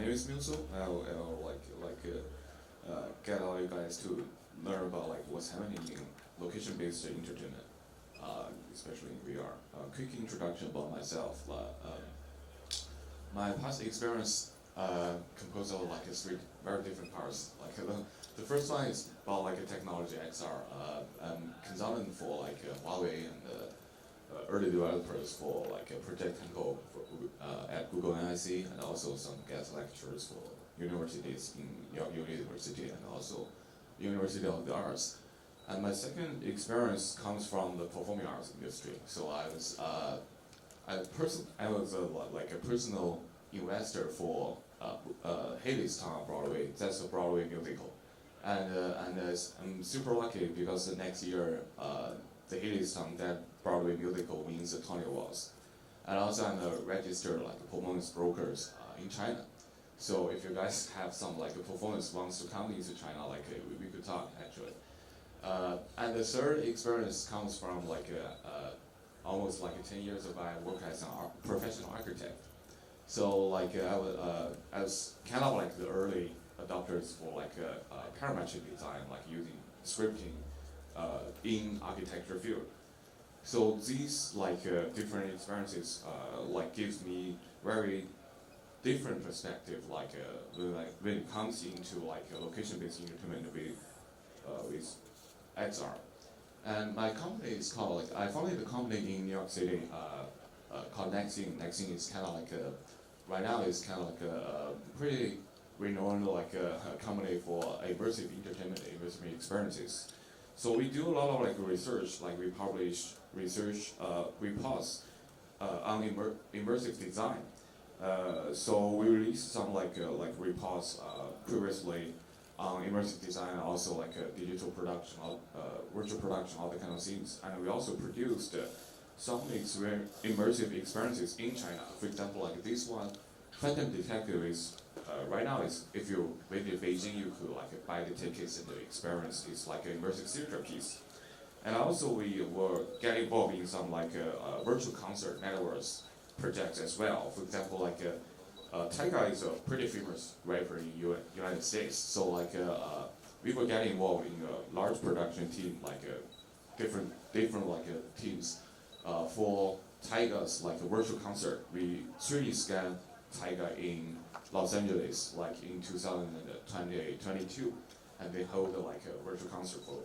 name is Milso. I'll get all you guys to learn about like what's happening in location-based entertainment, especially in VR. Quick introduction about myself. My past experience composed of like three very different parts. Like the first one is about like a technology XR. I'm consultant for like Huawei and early developers for like Project Tempo at Google NIC, and also some guest lectures for universities in York University and also University of the Arts. And my second experience comes from the performing arts industry. So I was like a personal investor for Hadestown Broadway. That's a Broadway musical, and I'm super lucky because the next year the Hadestown that Broadway musical wins the Tony Awards, and also I'm a registered like performance brokers in China. So if you guys have some like a performance wants to come into China, like we could talk actually. And the third experience comes from like almost like 10 years of I work as a professional architect. So like I was kind of like the early adopters for like parametric design, like using scripting in architecture field. So these like different experiences like gives me very different perspective, like when it comes into like location-based entertainment with XR. And my company is called, like, I founded the company in New York City called Nexing. Nexing is kind of like right now it's kind of like a pretty renowned like a company for immersive entertainment, immersive experiences. So we do a lot of like research, like we publish research reports on immersive design. So we released some like reports previously on immersive design, also like digital production, virtual production, all the kind of things. And we also produced some immersive experiences in China. For example, like this one, Phantom Detective is right now is if you visit Beijing, you could like buy the tickets and the experience. It's like an immersive theater piece. And also we were getting involved in some like virtual concert metaverse projects as well. For example, like Tyga is a pretty famous rapper in United States. So like we were getting involved in a large production team, like different like teams for Tyga's like a virtual concert. We 3D scanned Tyga in Los Angeles, like in 2022, and they hold like a virtual concert for.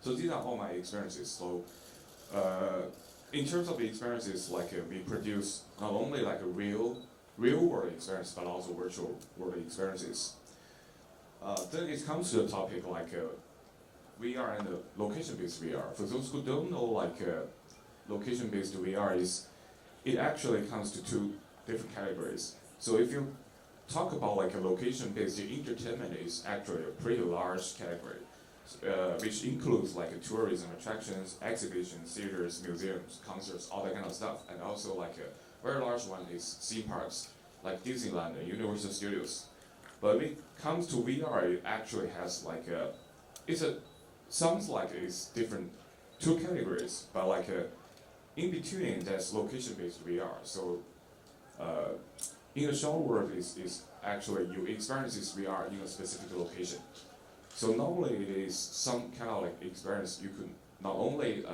So these are all my experiences. So in terms of the experiences, like we produce not only like a real world experience, but also virtual world experiences. Then it comes to the topic like VR and location-based VR. For those who don't know, like location-based VR it actually comes to two different categories. So if you talk about like a location-based entertainment is actually a pretty large category, which includes like tourism attractions, exhibitions, theaters, museums, concerts, all that kind of stuff, and also like a very large one is theme parks, like Disneyland and Universal Studios. But when it comes to VR, it actually has like sounds like it's different two categories, but like in between there's location-based VR. So in the short word is actually you experience this VR in a specific location. So normally it is some kind of like experience you could not only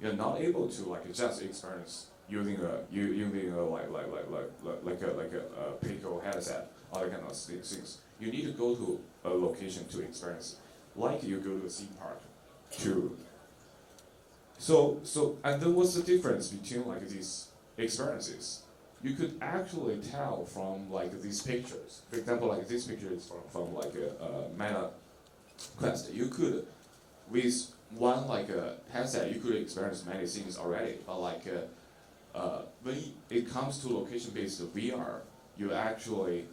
you're not able to like just experience using a like a Pico headset, other kind of things. You need to go to a location to experience, like you go to a theme park to. So and then what's the difference between like these experiences? You could actually tell from like these pictures. For example, like this picture is from like a Meta Quest. You could, with one like a headset, you could experience many things already. But like when it comes to location-based VR, you actually,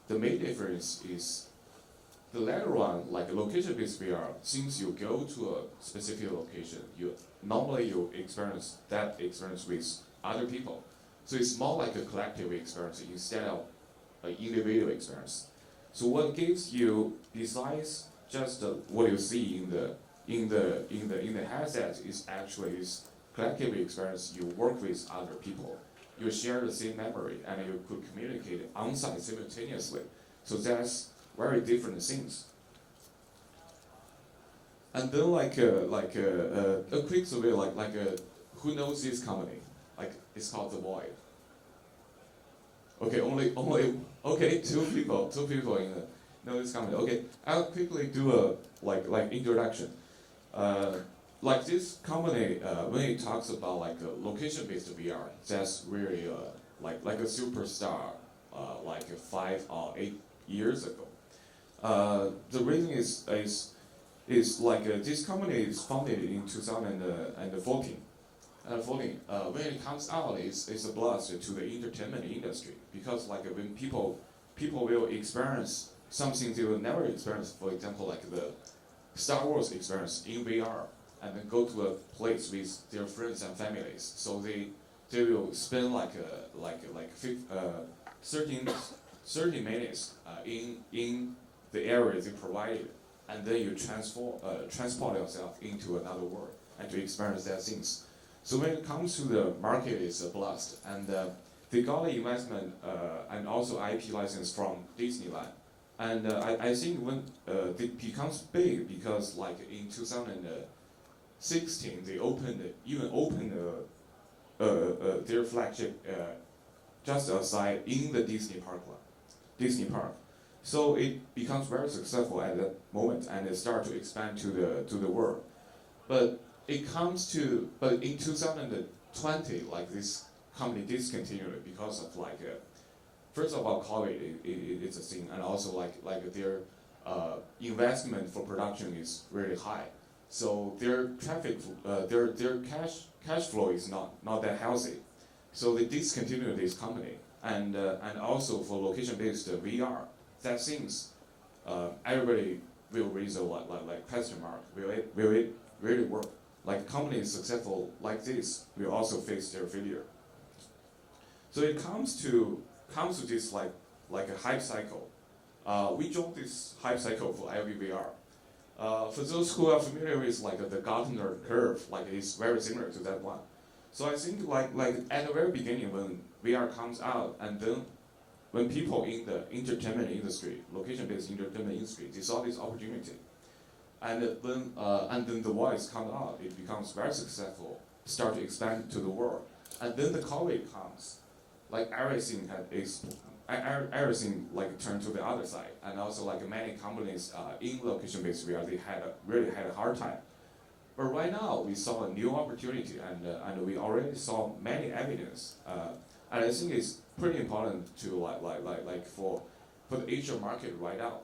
the main difference is the latter one, like location-based VR. Since you go to a specific location, you experience that experience with other people. So it's more like a collective experience instead of an individual experience. So what gives you, besides just what you see in the headset, is actually is collective experience. You work with other people, you share the same memory and you could communicate on-site simultaneously. So that's very different things. And then a quick survey, who knows this company? Like it's called The Void. Okay, only two people in the know this company. Okay, I'll quickly do a introduction. Like this company, when it talks about location-based VR, that's really like a superstar, like 5 or 8 years ago. The reason is this company is founded in 2014. When it comes out, it's a blast to the entertainment industry because when people will experience something they will never experience. For example, like the Star Wars experience in VR, and then go to a place with their friends and families. So they will spend 30 minutes in the area they provided, and then you transport yourself into another world and to experience that things. So when it comes to the market, it's a blast, and they got the investment and also IP license from Disneyland. And I think when it becomes big, because in 2016 they opened their flagship just outside in the Disney Park. So it becomes very successful at that moment, and it starts to expand to the world. But in 2020, this company discontinued because of first of all, COVID it's a thing, and also their investment for production is really high. So their their cash flow is not that healthy. So they discontinued this company, and also for location-based VR, that things everybody will raise a question mark. Will it really work? Like companies successful like this will also face their failure. So it comes to this like a hype cycle. We joined this hype cycle for LBE VR. For those who are familiar with the Gartner curve, it's very similar to that one. So I think at the very beginning when VR comes out, and then when people in the entertainment industry, location-based entertainment industry, they saw this opportunity, and then the voice comes out, it becomes very successful, start to expand to the world, and then the COVID comes, everything turned to the other side, and also many companies in location-based VR, they really had a hard time. But right now we saw a new opportunity, and we already saw many evidence, and I think it's pretty important to for the Asian market right now,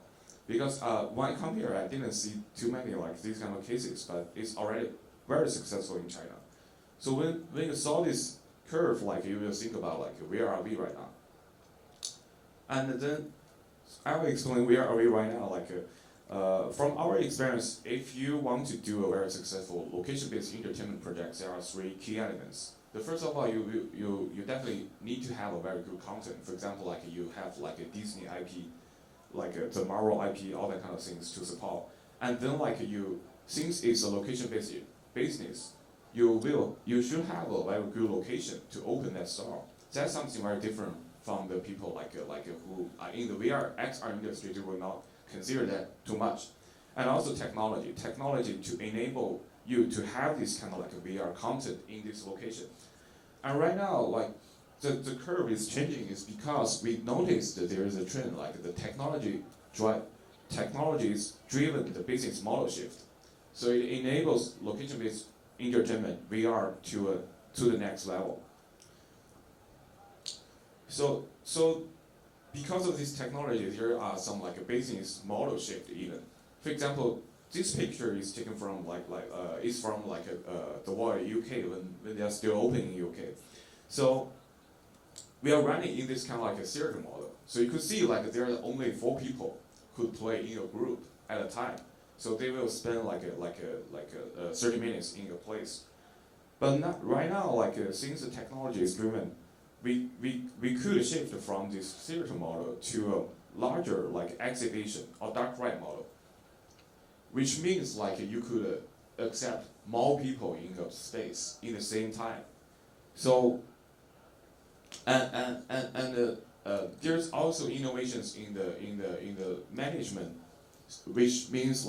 because when I come here I didn't see too many these kind of cases, but it's already very successful in China. So when you saw this curve, you will think about where are we right now, and then I will explain where are we right now. From our experience, if you want to do a very successful location-based entertainment project, there are 3 key elements. The first of all, you definitely need to have a very good content. For example, you have a Disney IP, the Marvel IP, all that kind of things to support. And then since it's a location-based business, you should have a very good location to open that store. That's something very different from the people who are in the VR XR industry. They will not consider that too much. And also technology to enable you to have this kind of VR content in this location. And right now, the curve is changing is because we noticed that there is a trend, the technology is driven the business model shift. So it enables location-based entertainment VR to the next level. So because of this technology, there are some a business model shift even. For example, this picture is taken from the Void UK when they are still open in UK. So we are running in this kind of a theater model. So you could see there are only 4 people could play in a group at a time. So they will spend 30 minutes in a place. But not right now, since the technology is driven, we could shift from this theater model to a larger exhibition or dark ride model, which means you could accept more people in a space in the same time. So And there's also innovations in the management, which means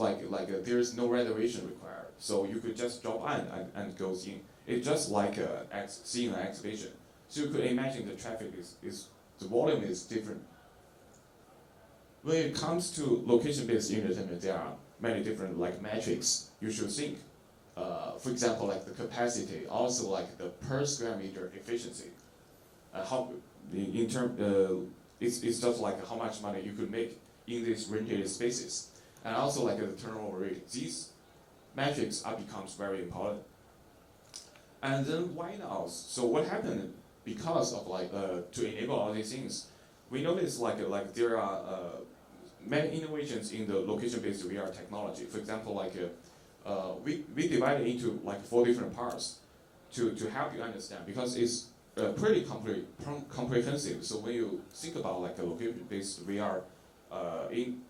there's no reservation required. So you could just drop on and goes in. It's just like seeing an exhibition. So you could imagine the traffic is the volume is different. When it comes to location-based entertainment, there are many different metrics you should think. For example, the capacity, also the per square meter efficiency. How in term, it's just how much money you could make in these rented spaces, and also the turnover rate. These metrics becomes very important. And then why now? So what happened because of to enable all these things? We notice there are many innovations in the location-based VR technology. For example, we divide it into 4 different parts to help you understand, because it's pretty comprehensive. So when you think about a location-based VR in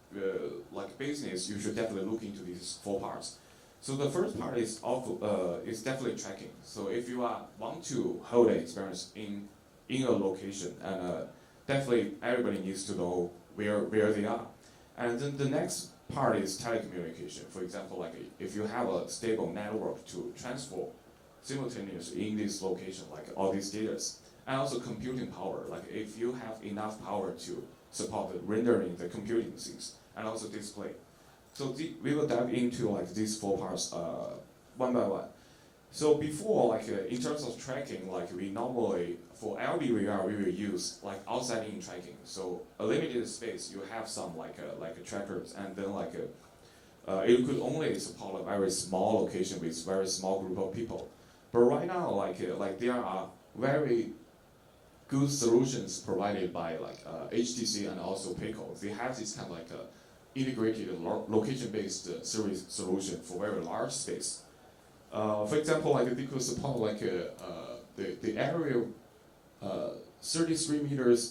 business, you should definitely look into these 4 parts. So the first part is definitely tracking. So if you want to hold an experience in a location, and definitely everybody needs to know where they are. And then the next part is telecommunication. For example, if you have a stable network to transfer simultaneously in this location, all these data, and also computing power. If you have enough power to support the rendering, the computing things, and also display. So we will dive into these 4 parts one by one. So before, in terms of tracking, we normally for LBE VR we will use outside-in tracking. So a limited space, you have some trackers, and then it could only support a very small location with very small group of people. But right now, there are very good solutions provided by HTC and also Pico. They have this kind of integrated location-based service solution for very large space. For example, they could support the area 33 meters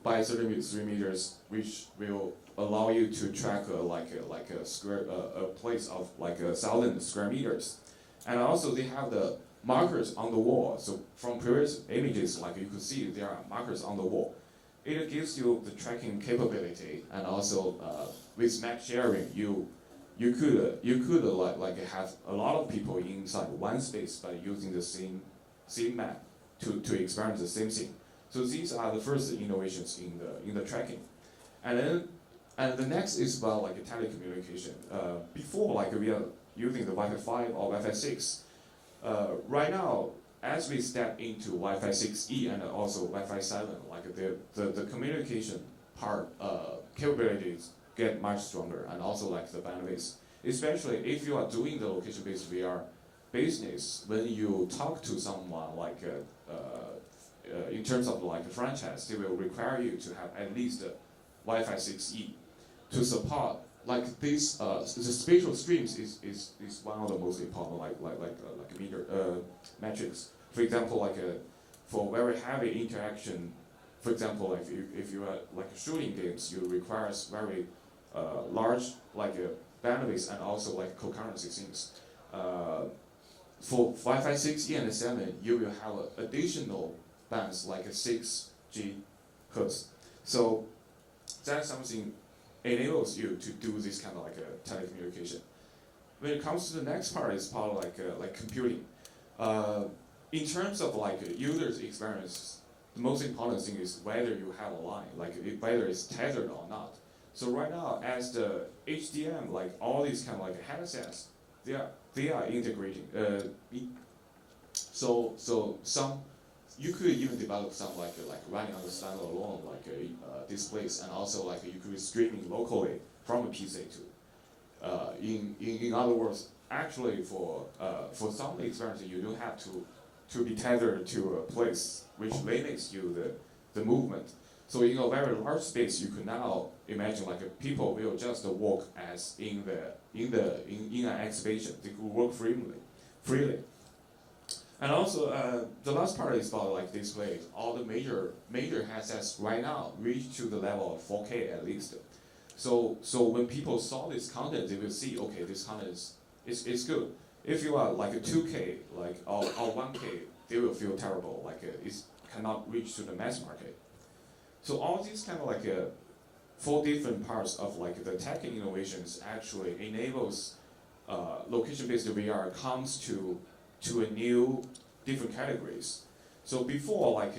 by 33 meters, which will allow you to track a place of 1,000 square meters. And also they have the markers on the wall. So from previous images, you could see there are markers on the wall. It gives you the tracking capability, and also with map sharing, you could have a lot of people inside one space by using the same map to experience the same thing. So these are the first innovations in the tracking, and the next is about telecommunication. Before we are using the Wi-Fi 5 or Wi-Fi 6. Right now, as we step into Wi-Fi 6E and also Wi-Fi 7, the communication part capabilities get much stronger, and also the bandwidth. Especially if you are doing the location-based VR business, when you talk to someone in terms of a franchise, they will require you to have at least Wi-Fi 6E to support this. The spatial streams is one of the most important metrics. For example, for very heavy interaction. For example, if you are shooting games, you requires very large bandwidth and also concurrency things. For Wi-Fi 6E and 7, you will have additional bands 6 GHz. So that's something enables you to do this kind of telecommunication. When it comes to the next part, it's part of computing. In terms of user's experience, the most important thing is whether you have a line, whether it's tethered or not. So right now, as the HDM, all these kind of headsets, they are integrating. So some you could even develop some running on the standalone displays, and also you could be streaming locally from a PC to. In other words, actually for some experiences, you don't have to be tethered to a place which limits you the movement. So in a very large space, you could now imagine people will just walk as in an exhibition. They could walk freely. And also the last part is about display. All the major headsets right now reach to the level of 4K at least. So when people saw this content, they will see, okay, this content is good. If you are a 2K or 1K, they will feel terrible. It's cannot reach to the mass market. So all these kind of like 4 different parts of like the tech innovations actually enables location-based VR comes to a new different categories. So before, like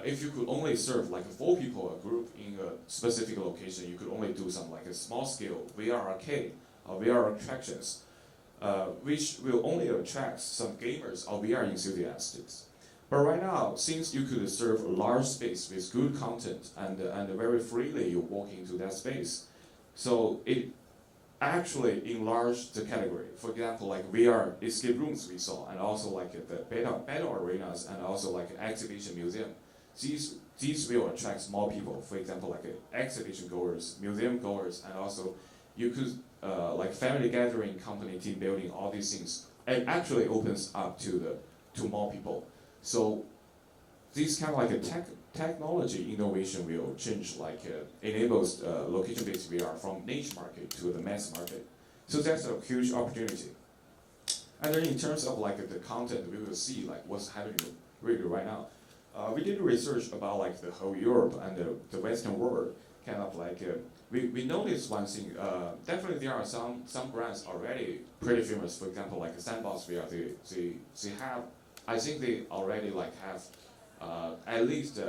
if you could only serve like 4 people a group in a specific location, you could only do some like a small scale VR arcade or VR attractions, which will only attract some gamers or VR enthusiasts. But right now, since you could serve a large space with good content and very freely you walk into that space, so it actually enlarged the category. For example, like VR escape rooms we saw, and also like the battle arenas, and also like exhibition museum. These will attract more people. For example, like exhibition goers, museum goers, and also you could like family gathering, company team building, all these things. It actually opens up to more people. So this kind of like a technology innovation will change, like enables location-based VR from niche market to the mass market. So that's a huge opportunity. And then in terms of like the content, we will see like what's happening really right now. We did research about like the whole Europe and the Western world. Kind of like we noticed one thing. Definitely there are some brands already pretty famous. For example, like Sandbox VR, they have. I think they already like have at least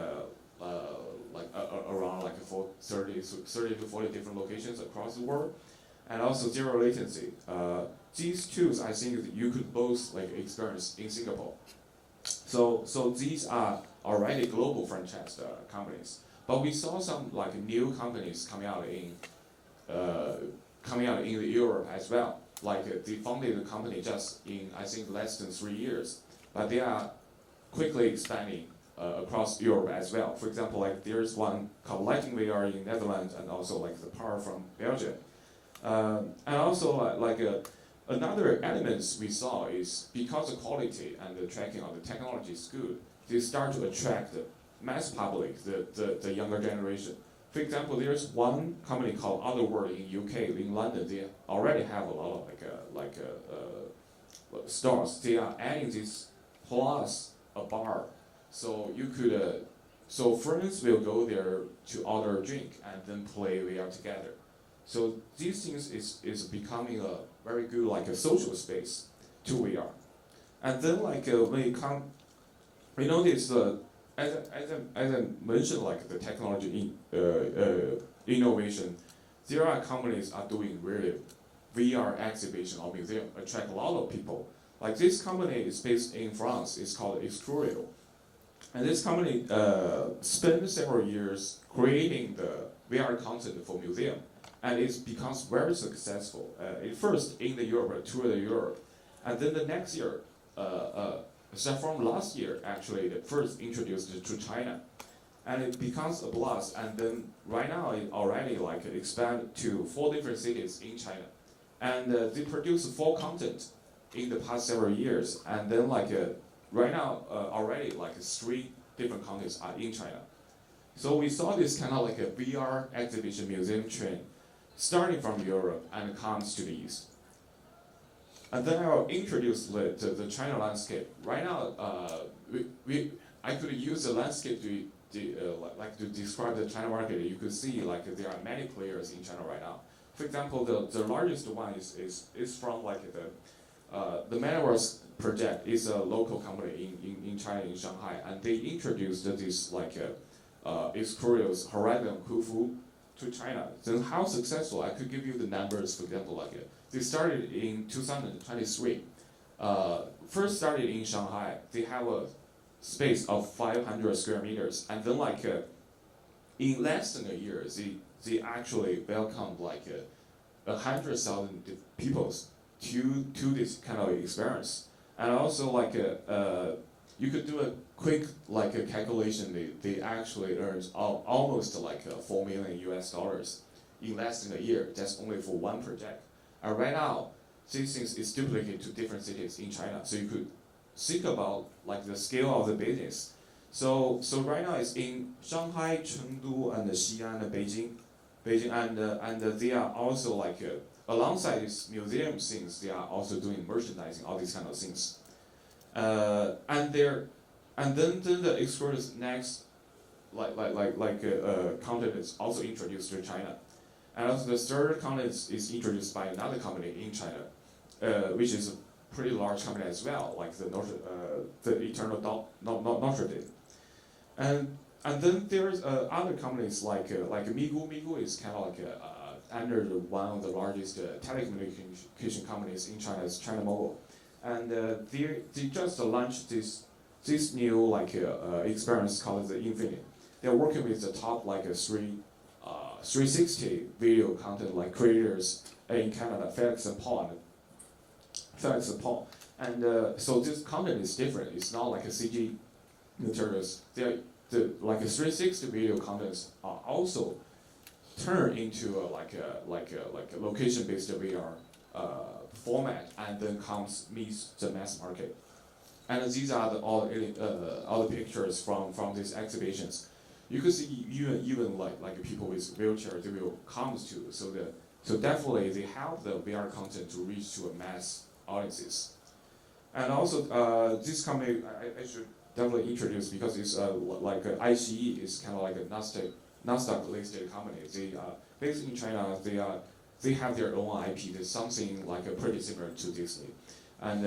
around like 30 to 40 different locations across the world, and also zero latency. These tools I think that you could both like experience in Singapore. So these are already global franchise companies, but we saw some like new companies coming out in Europe as well. Like they founded the company just in I think less than 3 years, but they are quickly expanding across Europe as well. For example, like there's one called Lighting VR in Netherlands, and also like the Power from Belgium. And also another elements we saw is because the quality and the tracking of the technology is good, they start to attract the mass public, the younger generation. For example, there's one company called Otherworld in UK, in London. They already have a lot of stores. They are adding this plus a bar, so you could so friends will go there to order a drink and then play VR together. So these things is becoming a very good like a social space to VR. And then like when it come, we notice as I mentioned, like the technology innovation, there are companies are doing really VR exhibition or museum, attract a lot of people. Like this company is based in France. It's called Excurio. And this company spent several years creating the VR content for museum, and it becomes very successful. It first in the Europe, toured the Europe, and then the next year, so from last year actually, the first introduced to China, and it becomes a blast. And then right now it already like expanded to 4 different cities in China, and they produce 4 content in the past several years, and then like right now already like 3 different contents are in China. So we saw this kind of like a VR exhibition museum trend starting from Europe and comes to the East. And then I'll introduce the China landscape. Right now, I could use the landscape to describe the China market. You could see like there are many players in China right now. For example, the largest one is from like the Metaverse project is a local company in China, in Shanghai, and they introduced this like Excurio's Horizon Khufu to China. Then how successful? I could give you the numbers. For example, like they started in 2023. First started in Shanghai. They have a space of 500 square meters, and then like in less than a year, they actually welcomed like 100,000 people to this kind of experience. And also like you could do a quick like a calculation. They actually earned almost like $4 million US in less than a year. That's only for one project. And right now, these things is duplicated to different cities in China. So you could think about like the scale of the business. So right now it's in Shanghai, Chengdu, and Xi'an, and Beijing, and they are also like alongside these museum things, they are also doing merchandising, all these kind of things. And And then the experience next, content is also introduced to China. And also the third content is introduced by another company in China, which is a pretty large company as well, like the Eternal Notre Dame. And then there's other companies like Migu. Migu is kind of like under one of the largest telecommunication companies in China, is China Mobile, and they just launched this new experience called the Infinite. They're working with the top 360 video content like creators in Canada, Felix and Paul. So this content is different. It's not like a CG materials. The 360 video contents are also turned into a location-based VR format, and then meets the mass market. And these are all the pictures from these exhibitions. You could see even like people with wheelchair, they will come to. So definitely they help the VR content to reach to a mass audiences. And also this company I should definitely introduce, because it's ICE is kind of like a Nasdaq listed company. They based in China. They have their own IP. There's something pretty similar to Disney, and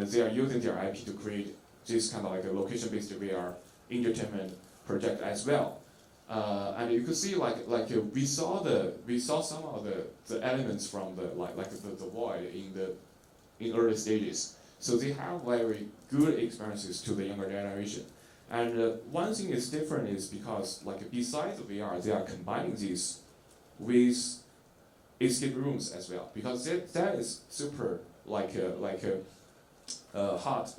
they are using their IP to create this kind of a location-based VR entertainment project as well. And you could see we saw some of the elements from the void in early stages. So they have very good experiences to the younger generation. And one thing is different is because besides the VR, they are combining these with escape rooms as well, because that is super hot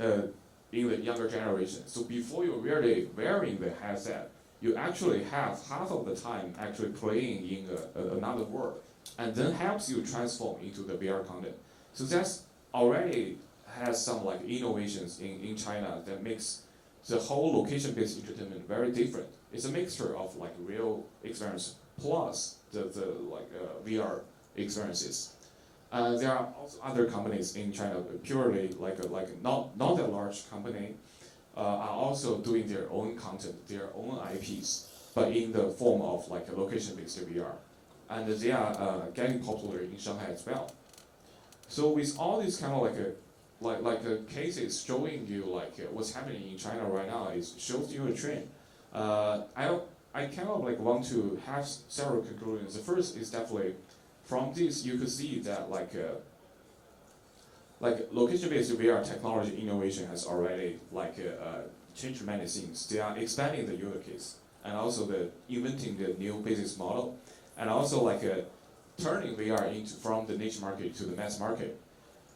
in the younger generation. So before you're really wearing the headset, you actually have half of the time actually playing in another world, and then helps you transform into the VR content. So that's already has some innovations in China that makes the whole location-based entertainment very different. It's a mixture of real experience plus the VR experiences. There are also other companies in China, purely not that large company, are also doing their own content, their own IPs, but in the form of a location-based VR, and they are getting popular in Shanghai as well. So with all these kind of cases showing you what's happening in China right now, shows you a trend. I kind of want to have several conclusions. The first is definitely from this you could see that location-based VR technology innovation has already changed many things. They are expanding the use case, and also inventing the new business model, and also turning VR from the niche market to the mass market.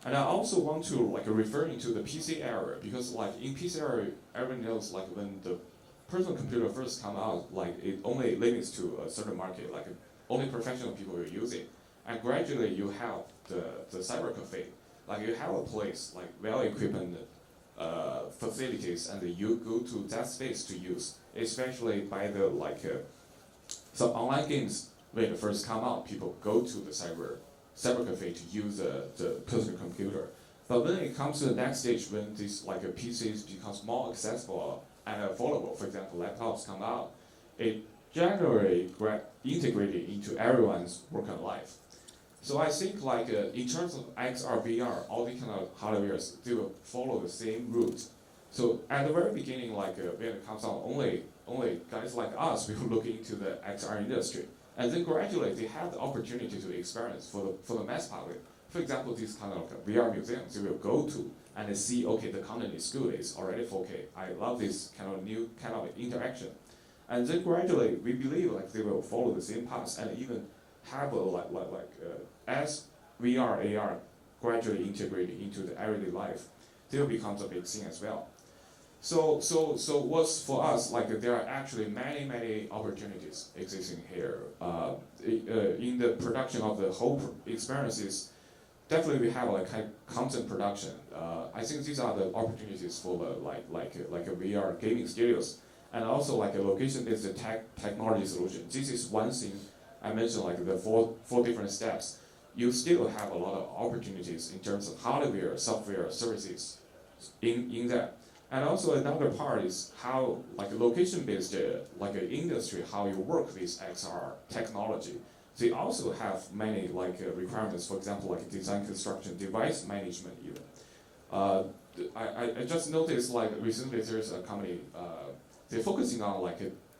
And I also want to referring to the PC era, because in PC era, everyone knows when the personal computer first come out, it only limits to a certain market, only professional people will use it. And gradually you have the cyber cafe, you have a place well-equipped facilities, and you go to that space to use, especially by the some online games. When they first come out, people go to the cyber cafe to use the personal computer. But when it comes to the next stage, when these PCs becomes more accessible and affordable, for example, laptops come out, it generally integrated into everyone's working life. So I think in terms of XR, VR, all the kind of hardwares, they will follow the same route. So at the very beginning, when it comes out, only guys like us will look into the XR industry. And then gradually they have the opportunity to experience for the mass public. For example, these kind of VR museums they will go to and they see, okay, the content is good, it's already 4K. I love this kind of new kind of interaction. And then gradually we believe they will follow the same path and even have as VR, AR gradually integrated into the everyday life, they will become a big thing as well. So what's for us, there are actually many opportunities existing here. In the production of the whole experiences, definitely we have content production. I think these are the opportunities for the VR gaming studios, and also a location-based technology solution. This is one thing I mentioned, the four different steps. You still have a lot of opportunities in terms of hardware, software, services in that. And also another part is how like location-based like industry, how you work with XR technology. They also have many like requirements. For example, like design, construction, device management even. I just noticed like recently there's a company they're focusing on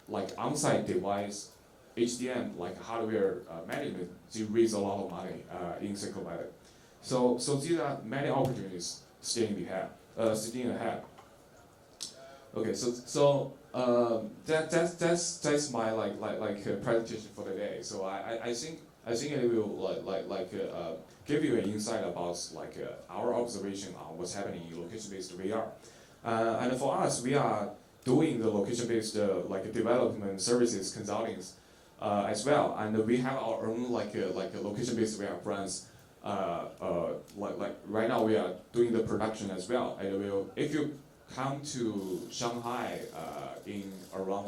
like on-site device HDM like hardware management. They raise a lot of money in Silicon Valley. So these are many opportunities staying ahead. Okay, so that's my presentation for the day. So I think it will give you an insight about our observation on what's happening in location-based VR. And for us, we are doing the location-based development services consulting as well, and we have our own location-based VR brands. Right now we are doing the production as well. And if you come to Shanghai in around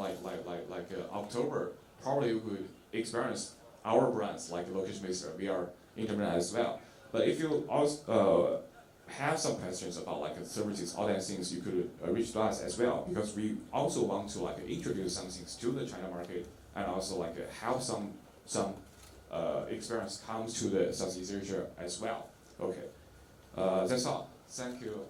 October, probably you could experience our brands like location-based VR internet as well. But if you also have some questions about services, all that things, you could reach to us as well, because we also want to introduce some things to the China market, and also have some experience comes to the Southeast Asia as well. Okay, that's all. Thank you.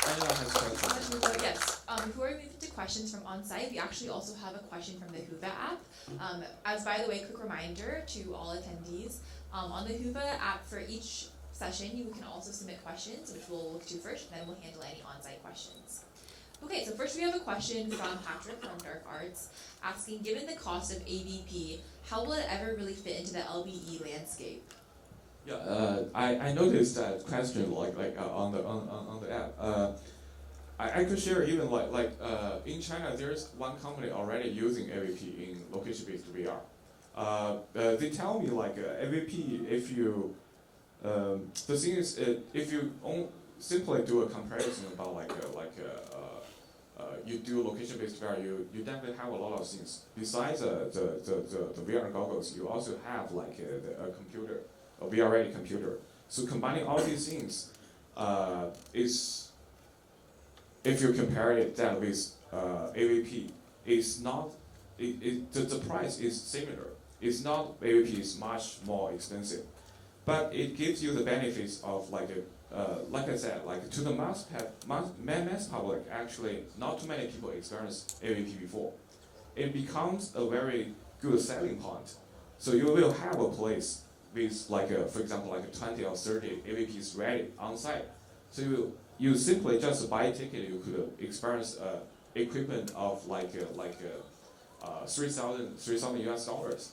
Anyone has questions? Yes. Before we move into questions from on-site, we actually also have a question from the Huva app. As by the way, quick reminder to all attendees, on the Huva app for each session, you can also submit questions, which we'll look to first, and then we'll handle any on-site questions. Okay, so first we have a question from Patrick from Dark Arts, asking, given the cost of AVP, how will it ever really fit into the LBE landscape? Yeah, I noticed that question on the app. I could share even in China there's one company already using AVP in location-based VR. They tell me AVP, if you the thing is if you simply do a comparison about you do location-based VR, you definitely have a lot of things. Besides the VR goggles, you also have a computer, a VR-ready computer. So combining all these things is, if you compare that with AVP, is not, the price is similar. It's not, AVP is much more expensive, but it gives you the benefits of like I said, to the mass public, actually not too many people experienced AVP before. It becomes a very good selling point. So you will have a place with for example 20 or 30 AVPs ready on site. So you simply just buy a ticket, you could experience equipment of 3,000 US dollars.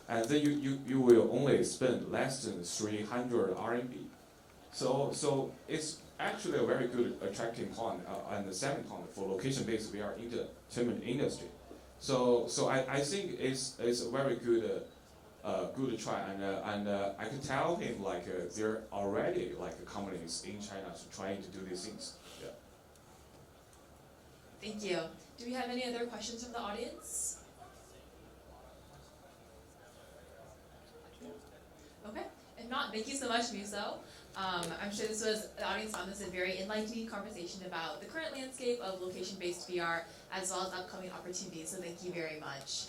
And then you will only spend less than 300 RMB. So it's actually a very good attracting point and the selling point for location-based VR entertainment industry. So I think it's a very good good try, and I could tell him there are already companies in China trying to do these things. Yeah. Thank you. Do we have any other questions from the audience? Okay. If not, thank you so much, Muso. I'm sure the audience found this a very enlightening conversation about the current landscape of location-based VR as well as upcoming opportunities. So thank you very much.